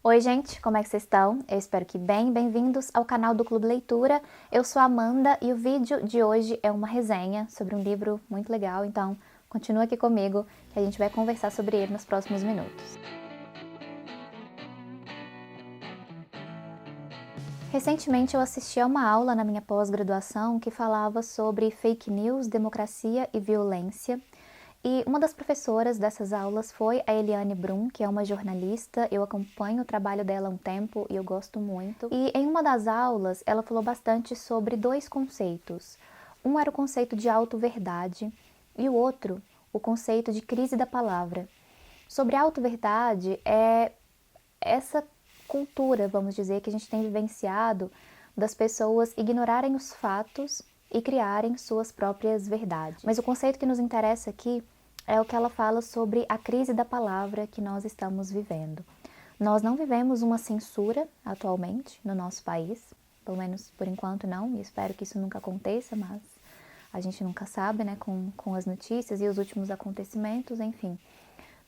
Oi gente, como é que vocês estão? Eu espero que bem, bem-vindos ao canal do Clube Leitura. Eu sou a Amanda e o vídeo de hoje é uma resenha sobre um livro muito legal, então continua aqui comigo que a gente vai conversar sobre ele nos próximos minutos. Recentemente eu assisti a uma aula na minha pós-graduação que falava sobre fake news, democracia e violência. E uma das professoras dessas aulas foi a Eliane Brum, que é uma jornalista. Eu acompanho o trabalho dela há um tempo e eu gosto muito. E em uma das aulas, ela falou bastante sobre dois conceitos. Um era o conceito de auto-verdade e o outro, o conceito de crise da palavra. Sobre a auto-verdade é essa cultura, vamos dizer, que a gente tem vivenciado das pessoas ignorarem os fatos e criarem suas próprias verdades. Mas o conceito que nos interessa aqui é o que ela fala sobre a crise da palavra que nós estamos vivendo. Nós não vivemos uma censura atualmente no nosso país, pelo menos por enquanto não, e espero que isso nunca aconteça, mas a gente nunca sabe, né, com as notícias e os últimos acontecimentos, enfim.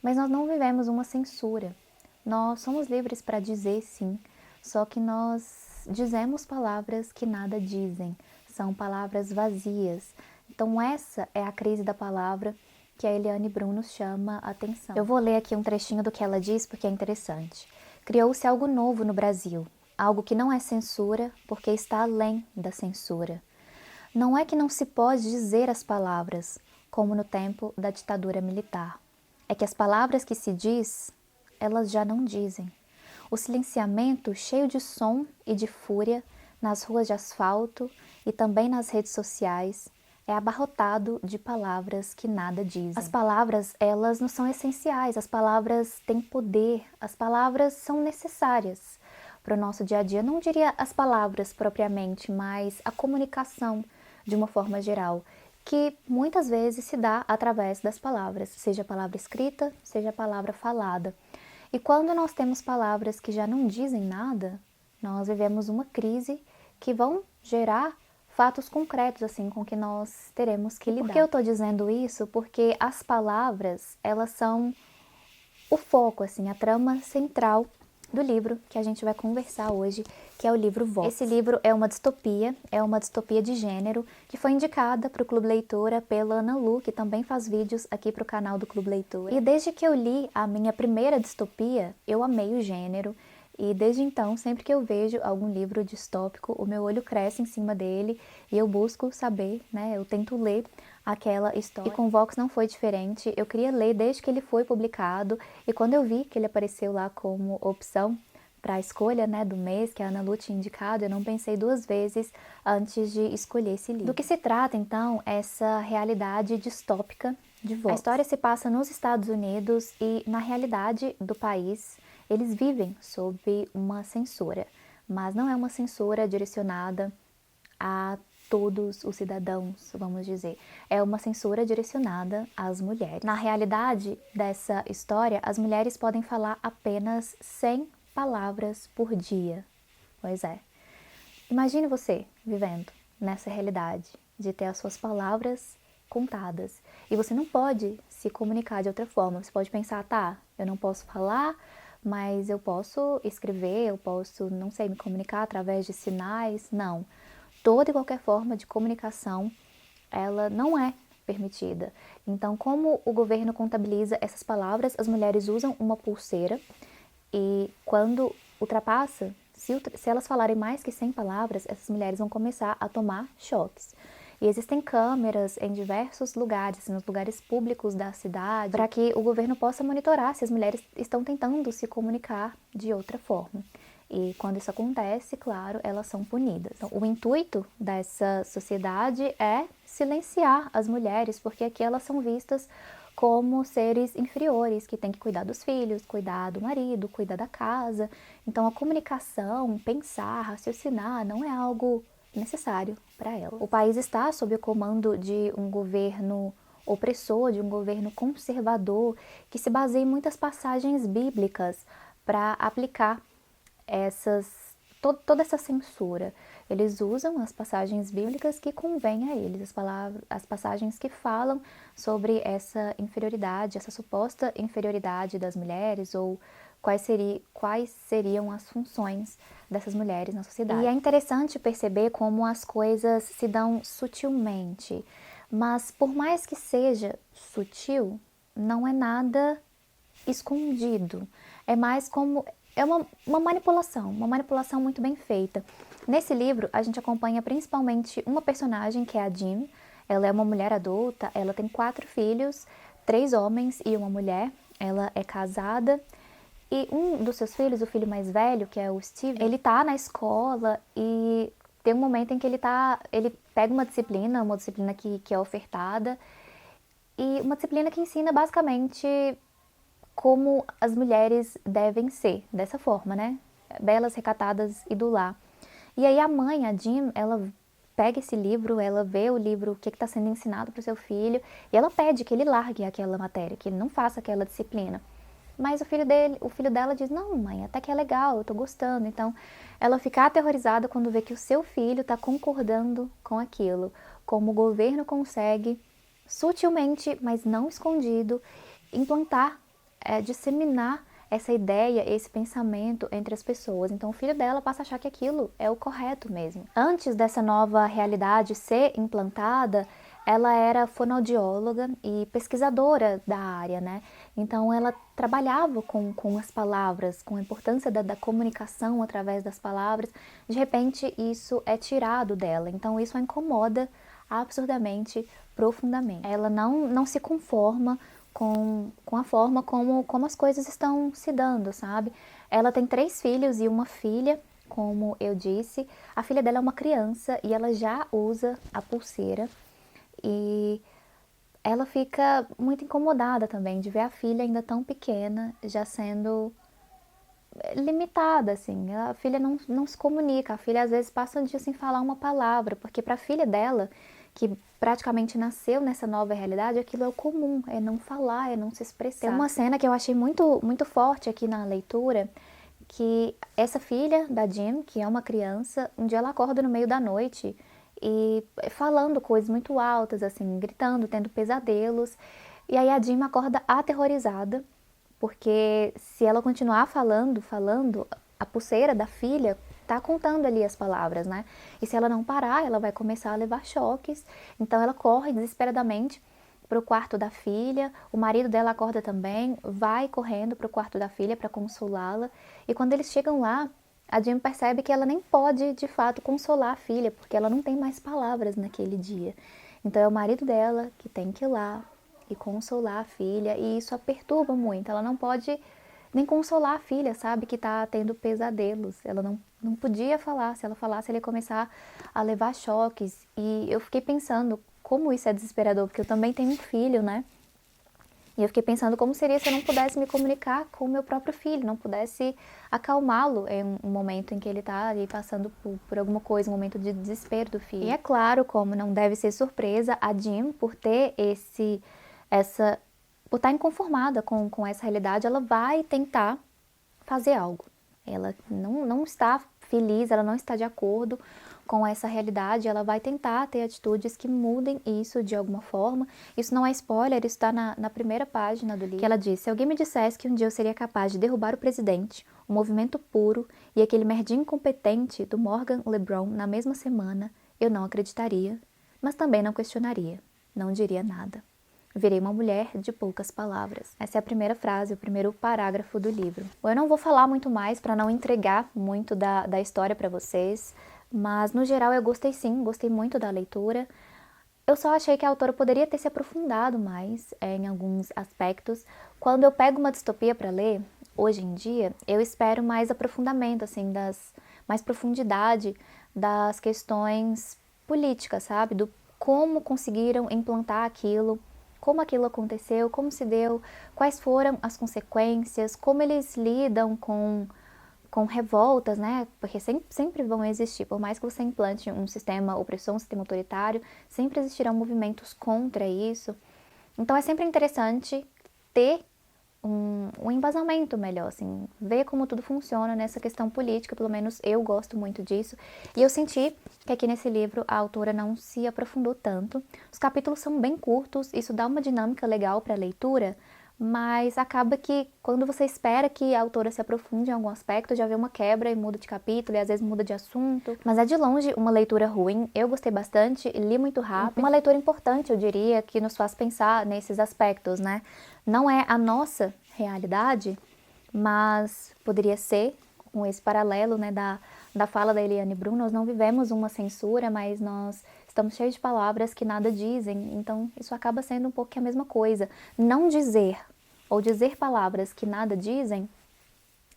Mas nós não vivemos uma censura. Nós somos livres para dizer sim, só que nós dizemos palavras que nada dizem, são palavras vazias. Então essa é a crise da palavra que a Eliane Brum nos chama a atenção. Eu vou ler aqui um trechinho do que ela diz porque é interessante. Criou-se algo novo no Brasil, algo que não é censura porque está além da censura. Não é que não se pode dizer as palavras, como no tempo da ditadura militar. É que as palavras que se diz, elas já não dizem. O silenciamento cheio de som e de fúria nas ruas de asfalto e também nas redes sociais é abarrotado de palavras que nada dizem. As palavras, elas não são essenciais, as palavras têm poder, as palavras são necessárias para o nosso dia a dia. Não diria as palavras propriamente, mas a comunicação de uma forma geral, que muitas vezes se dá através das palavras, seja a palavra escrita, seja a palavra falada. E quando nós temos palavras que já não dizem nada, nós vivemos uma crise que vão gerar fatos concretos, assim, com que nós teremos que lidar. Por que eu estou dizendo isso? Porque as palavras, elas são o foco, assim, a trama central do livro que a gente vai conversar hoje, que é o livro Vox. Esse livro é uma distopia de gênero, que foi indicada para o Clube Leitura pela Ana Lu, que também faz vídeos aqui para o canal do Clube Leitura. E desde que eu li a minha primeira distopia, eu amei o gênero, e desde então, sempre que eu vejo algum livro distópico, o meu olho cresce em cima dele e eu busco saber, né, eu tento ler aquela história. E com Vox não foi diferente, eu queria ler desde que ele foi publicado e quando eu vi que ele apareceu lá como opção para a escolha, né, do mês que a Ana Lu tinha indicado, eu não pensei duas vezes antes de escolher esse livro. Do que se trata, então, essa realidade distópica de Vox? A história se passa nos Estados Unidos e, na realidade do país, eles vivem sob uma censura, mas não é uma censura direcionada a todos os cidadãos, vamos dizer. É uma censura direcionada às mulheres. Na realidade dessa história, as mulheres podem falar apenas 100 palavras por dia. Pois é. Imagine você vivendo nessa realidade de ter as suas palavras contadas. E você não pode se comunicar de outra forma. Você pode pensar, tá, eu não posso falar, mas eu posso escrever, eu posso, não sei, me comunicar através de sinais. Não. Toda e qualquer forma de comunicação, ela não é permitida. Então, como o governo contabiliza essas palavras, as mulheres usam uma pulseira e quando ultrapassa, se elas falarem mais que 100 palavras, essas mulheres vão começar a tomar choques. E existem câmeras em diversos lugares, nos lugares públicos da cidade, para que o governo possa monitorar se as mulheres estão tentando se comunicar de outra forma. E quando isso acontece, claro, elas são punidas. Então, o intuito dessa sociedade é silenciar as mulheres, porque aqui elas são vistas como seres inferiores, que têm que cuidar dos filhos, cuidar do marido, cuidar da casa. Então a comunicação, pensar, raciocinar, não é algo necessário para elas. O país está sob o comando de um governo opressor, de um governo conservador, que se baseia em muitas passagens bíblicas para aplicar toda essa censura. Eles usam as passagens bíblicas que convêm a eles, as passagens que falam sobre essa inferioridade, essa suposta inferioridade das mulheres, ou quais seriam as funções dessas mulheres na sociedade. E é interessante perceber como as coisas se dão sutilmente, mas por mais que seja sutil, não é nada escondido. É mais como uma manipulação muito bem feita. Nesse livro, a gente acompanha principalmente uma personagem, que é a Jim. Ela é uma mulher adulta, ela tem 4 filhos, 3 homens e uma mulher. Ela é casada e um dos seus filhos, o filho mais velho, que é o Steve, ele tá na escola e tem um momento em que ele pega uma disciplina que é ofertada, e uma disciplina que ensina basicamente como as mulheres devem ser, dessa forma, né? Belas, recatadas e do lar. E aí a mãe, a Jim, ela pega esse livro, ela vê o livro, o que está sendo ensinado para o seu filho, e ela pede que ele largue aquela matéria, que ele não faça aquela disciplina. Mas o filho dela diz, não, mãe, até que é legal, eu tô gostando. Então, ela fica aterrorizada quando vê que o seu filho está concordando com aquilo. Como o governo consegue, sutilmente, mas não escondido, implantar, disseminar essa ideia, esse pensamento entre as pessoas. Então o filho dela passa a achar que aquilo é o correto mesmo. Antes dessa nova realidade ser implantada, ela era fonoaudióloga e pesquisadora da área, né? Então ela trabalhava com as palavras, com a importância da comunicação através das palavras. De repente isso é tirado dela, então isso a incomoda absurdamente, profundamente. Ela não se conforma com a forma como as coisas estão se dando, sabe? Ela tem 3 filhos e uma filha, como eu disse. A filha dela é uma criança e ela já usa a pulseira. E ela fica muito incomodada também de ver a filha ainda tão pequena, já sendo limitada, assim. A filha não se comunica, a filha às vezes passa um dia sem falar uma palavra, porque para a filha dela, que praticamente nasceu nessa nova realidade, aquilo é o comum, é não falar, é não se expressar. Tem uma cena que eu achei muito forte aqui na leitura, que essa filha da Jim, que é uma criança, um dia ela acorda no meio da noite e falando coisas muito altas, assim, gritando, tendo pesadelos, e aí a Jim acorda aterrorizada, porque se ela continuar falando, a pulseira da filha tá contando ali as palavras, né? E se ela não parar, ela vai começar a levar choques. Então ela corre desesperadamente para o quarto da filha. O marido dela acorda também, vai correndo para o quarto da filha para consolá-la. E quando eles chegam lá, a Jim percebe que ela nem pode de fato consolar a filha, porque ela não tem mais palavras naquele dia. Então é o marido dela que tem que ir lá e consolar a filha, e isso a perturba muito. Ela não pode nem consolar a filha, sabe, que tá tendo pesadelos. Ela não podia falar, se ela falasse, ele ia começar a levar choques. E eu fiquei pensando como isso é desesperador, porque eu também tenho um filho, né? E eu fiquei pensando como seria se eu não pudesse me comunicar com o meu próprio filho, não pudesse acalmá-lo em um momento em que ele está ali passando por alguma coisa, um momento de desespero do filho. E é claro, como não deve ser surpresa, a Jim, por ter por estar inconformada com essa realidade, ela vai tentar fazer algo. Ela não está feliz, ela não está de acordo com essa realidade, ela vai tentar ter atitudes que mudem isso de alguma forma. Isso não é spoiler, isso está na primeira página do livro, que ela diz: se alguém me dissesse que um dia eu seria capaz de derrubar o presidente, o movimento puro e aquele merdinho incompetente do Morgan LeBron na mesma semana, eu não acreditaria, mas também não questionaria, não diria nada. Virei uma mulher de poucas palavras. Essa é a primeira frase, o primeiro parágrafo do livro. Eu não vou falar muito mais para não entregar muito da história para vocês, mas no geral eu gostei sim, gostei muito da leitura. Eu só achei que a autora poderia ter se aprofundado mais em alguns aspectos. Quando eu pego uma distopia para ler, hoje em dia, eu espero mais aprofundamento, assim, mais profundidade das questões políticas, sabe? Do como conseguiram implantar aquilo, como aquilo aconteceu, como se deu, quais foram as consequências, como eles lidam com revoltas, né? Porque sempre vão existir, por mais que você implante um sistema opressor, um sistema autoritário, sempre existirão movimentos contra isso. Então é sempre interessante ter um embasamento melhor, assim, ver como tudo funciona nessa questão política, pelo menos eu gosto muito disso. E eu senti que aqui nesse livro a autora não se aprofundou tanto. Os capítulos são bem curtos, isso dá uma dinâmica legal para a leitura, mas acaba que quando você espera que a autora se aprofunde em algum aspecto, já vê uma quebra e muda de capítulo e às vezes muda de assunto. Mas é de longe uma leitura ruim, eu gostei bastante, li muito rápido. Uma leitura importante, eu diria, que nos faz pensar nesses aspectos, né? Não é a nossa realidade, mas poderia ser, com esse paralelo, né, da fala da Eliane Brum. Nós não vivemos uma censura, mas nós estamos cheios de palavras que nada dizem, então isso acaba sendo um pouco que a mesma coisa. Não dizer ou dizer palavras que nada dizem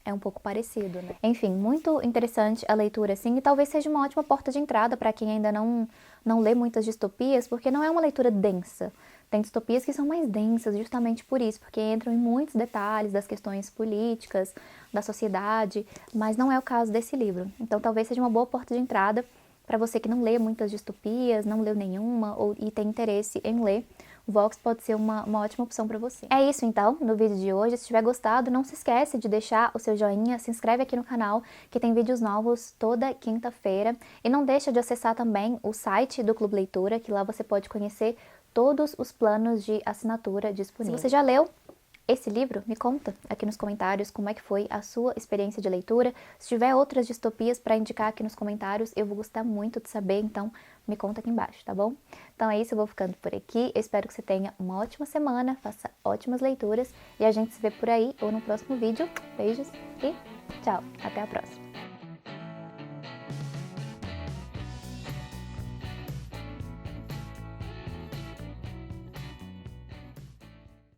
é um pouco parecido, né? Enfim, muito interessante a leitura, assim, e talvez seja uma ótima porta de entrada para quem ainda não lê muitas distopias, porque não é uma leitura densa. Tem distopias que são mais densas justamente por isso, porque entram em muitos detalhes das questões políticas, da sociedade, mas não é o caso desse livro. Então talvez seja uma boa porta de entrada para você que não lê muitas distopias, não leu nenhuma e tem interesse em ler. O Vox pode ser uma ótima opção para você. É isso então, no vídeo de hoje. Se tiver gostado, não se esquece de deixar o seu joinha, se inscreve aqui no canal, que tem vídeos novos toda quinta-feira. E não deixa de acessar também o site do Clube Leitura, que lá você pode conhecer todos os planos de assinatura disponíveis. Se você já leu esse livro, me conta aqui nos comentários como é que foi a sua experiência de leitura. Se tiver outras distopias para indicar aqui nos comentários, eu vou gostar muito de saber, então me conta aqui embaixo, tá bom? Então é isso, eu vou ficando por aqui. Eu espero que você tenha uma ótima semana, faça ótimas leituras e a gente se vê por aí ou no próximo vídeo. Beijos e tchau, até a próxima!